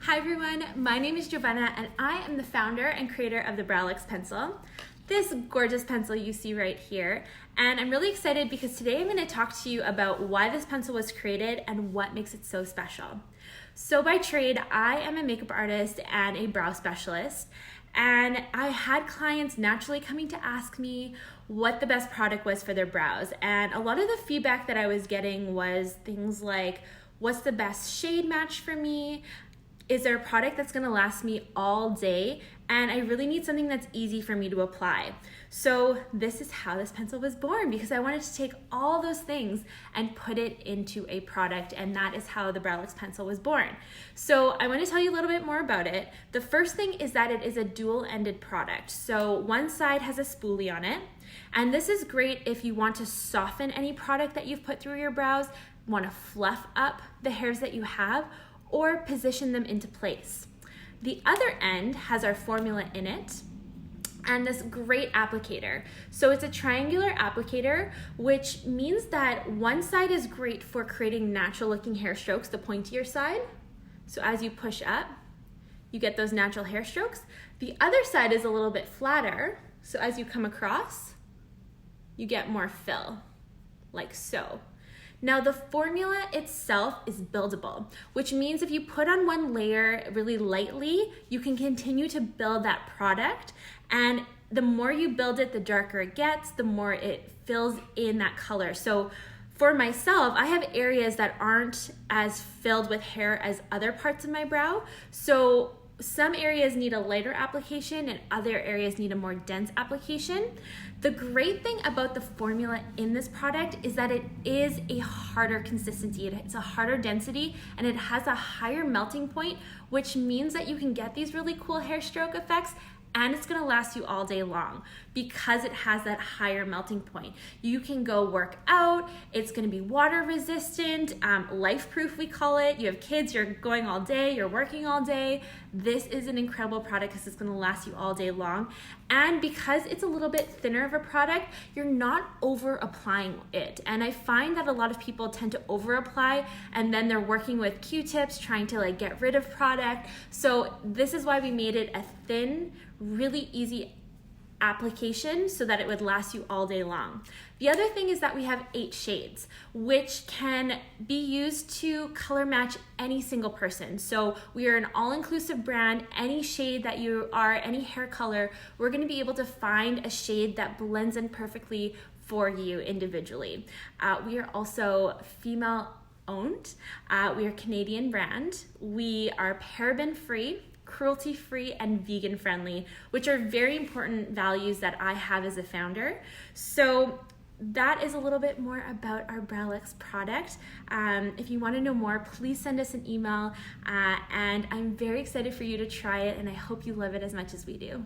Hi everyone, my name is Giovanna and I am the founder and creator of the BrowLuxe pencil. This gorgeous pencil you see right here, and I'm really excited because today I'm going to talk to you about why this pencil was created and what makes it so special. So by trade, I am a makeup artist and a brow specialist, and I had clients naturally coming to ask me what the best product was for their brows, and a lot of the feedback that I was getting was things like, what's the best shade match for me? Is there a product that's gonna last me all day? And I really need something that's easy for me to apply. So this is how this pencil was born, because I wanted to take all those things and put it into a product, and that is how the BrowLuxe pencil was born. So I want to tell you a little bit more about it. The first thing is that it is a dual-ended product. So one side has a spoolie on it, and this is great if you want to soften any product that you've put through your brows, want to fluff up the hairs that you have, or position them into place. The other end has our formula in it and this great applicator. So it's a triangular applicator, which means that one side is great for creating natural looking hair strokes, the pointier side. So as you push up, you get those natural hair strokes. The other side is a little bit flatter. So as you come across, you get more fill, like so. Now the formula itself is buildable, which means if you put on one layer really lightly, you can continue to build that product, and the more you build it, the darker it gets, the more it fills in that color. So for myself, I have areas that aren't as filled with hair as other parts of my brow. So some areas need a lighter application and other areas need a more dense application. The great thing about the formula in this product is that it is a harder consistency. It's a harder density and it has a higher melting point, which means that you can get these really cool hair stroke effects, and it's gonna last you all day long because it has that higher melting point. You can go work out, it's gonna be water resistant, life proof we call it. You have kids, you're going all day, you're working all day. This is an incredible product because it's gonna last you all day long. And because it's a little bit thinner of a product, you're not over applying it. And I find that a lot of people tend to over apply and then they're working with Q-tips trying to like get rid of product. So this is why we made it a thin, really easy application so that it would last you all day long. The other thing is that we have 8 shades, which can be used to color match any single person. So we are an all-inclusive brand. Any shade that you are, any hair color, we're gonna be able to find a shade that blends in perfectly for you individually. We are also female owned. We are a Canadian brand. We are paraben free, cruelty-free, and vegan friendly, which are very important values that I have as a founder. So that is a little bit more about our BrowLuxe product. If you want to know more, please send us an email, and I'm very excited for you to try it, and I hope you love it as much as we do.